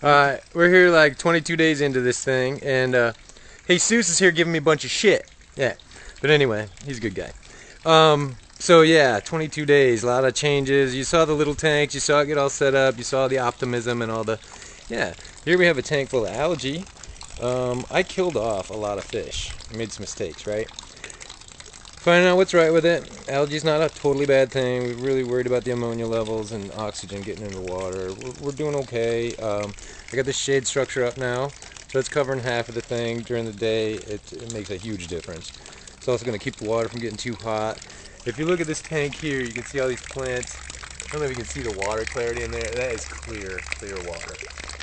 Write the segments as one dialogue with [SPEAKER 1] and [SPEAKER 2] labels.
[SPEAKER 1] We're here like 22 days into this thing, and Jesus is here giving me a bunch of shit. Yeah, but anyway, he's a good guy. So yeah, 22 days, a lot of changes. You saw the little tanks, you saw it get all set up, you saw the optimism and all the... Yeah, here we have a tank full of algae. I killed off a lot of fish. I made some mistakes, right? Finding out what's right with it. Algae's not a totally bad thing. We're really worried about the ammonia levels and oxygen getting into the water. We're doing okay. I got this shade structure up now, so it's covering half of the thing. During the day, it makes a huge difference. It's also going to keep the water from getting too hot. If you look at this tank here, you can see all these plants. I don't know if you can see the water clarity in there. That is clear water.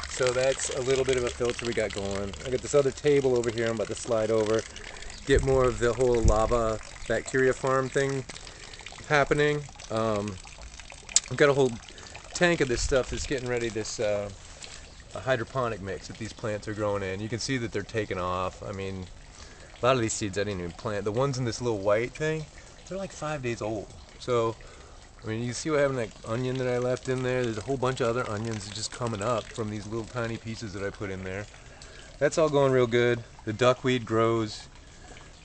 [SPEAKER 1] So that's a little bit of a filter we got going. I got this other table over here I'm about to slide over. Get more of the whole lava bacteria farm thing happening. I've got a whole tank of this stuff that's getting ready, this a hydroponic mix that these plants are growing in. You can see that they're taking off. I mean, a lot of these seeds I didn't even plant. The ones in this little white thing, they're like 5 days old. So, I mean, you can see what happened to that onion that I left in there. There's a whole bunch of other onions just coming up from these little tiny pieces that I put in there. That's all going real good. The duckweed grows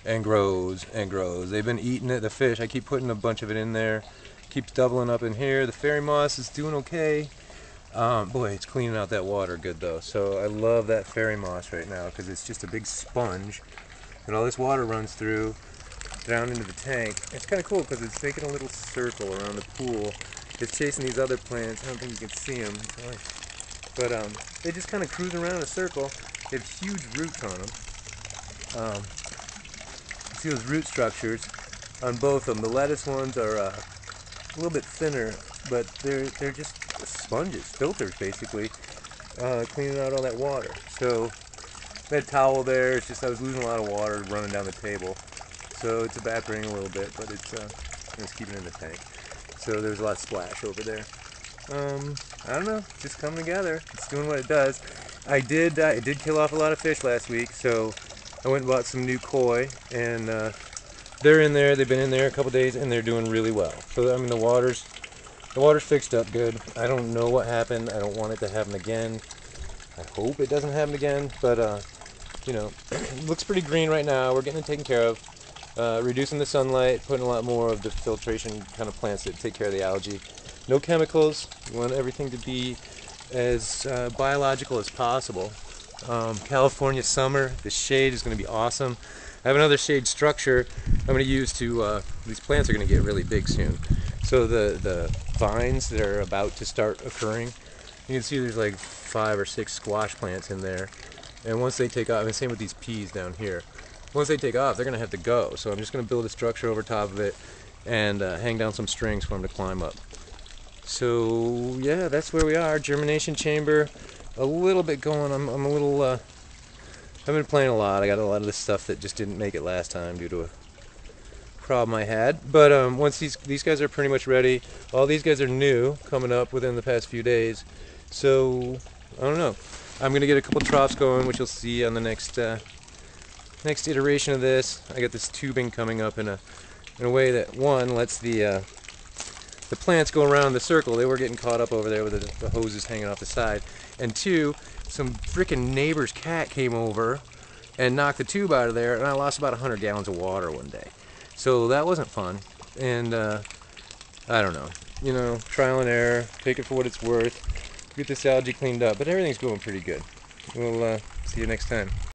[SPEAKER 1] and grows and grows. They've been eating it, the fish. I keep putting a bunch of it in there. Keeps doubling up in here. The fairy moss is doing okay. Boy, it's cleaning out that water good though. So I love that fairy moss right now because it's just a big sponge and all this water runs through down into the tank. It's kind of cool because it's making a little circle around the pool. It's chasing these other plants. I don't think you can see them. But they just kind of cruise around in a circle. They have huge roots on them. See those root structures on both of them. The lettuce ones are a little bit thinner, but they're just sponges, filters basically, cleaning out all that water. So that towel there, it's just I was losing a lot of water running down the table, so it's evaporating a little bit, but it's keeping it in the tank. So there's a lot of splash over there. I don't know, just coming together. It's doing what it does. I did kill off a lot of fish last week, so I went and bought some new koi, and they're in there. They've been in there a couple days, and they're doing really well. So I mean, the water's fixed up good. I don't know what happened. I don't want it to happen again. I hope it doesn't happen again. But you know, it looks pretty green right now. We're getting it taken care of. Reducing the sunlight, putting a lot more of the filtration kind of plants that take care of the algae. No chemicals. We want everything to be as biological as possible. California summer, the shade is going to be awesome. I have another shade structure I'm going to use to, these plants are going to get really big soon. So the vines that are about to start occurring, you can see there's like 5 or 6 squash plants in there. And once they take off, and same with these peas down here, once they take off, they're going to have to go. So I'm just going to build a structure over top of it and hang down some strings for them to climb up. So yeah, that's where we are. Germination chamber, a little bit going. I'm a little, I've been playing a lot. I got a lot of this stuff that just didn't make it last time due to a problem I had. But once these guys are pretty much ready, all these guys are new, coming up within the past few days. So I don't know. I'm gonna get a couple troughs going, which you'll see on the next iteration of this. I got this tubing coming up in a way that one lets the plants go around the circle. They were getting caught up over there with the hoses hanging off the side. And two, some freaking neighbor's cat came over and knocked the tube out of there, and I lost about 100 gallons of water one day. So that wasn't fun. And I don't know. You know, trial and error. Take it for what it's worth. Get this algae cleaned up. But everything's going pretty good. We'll see you next time.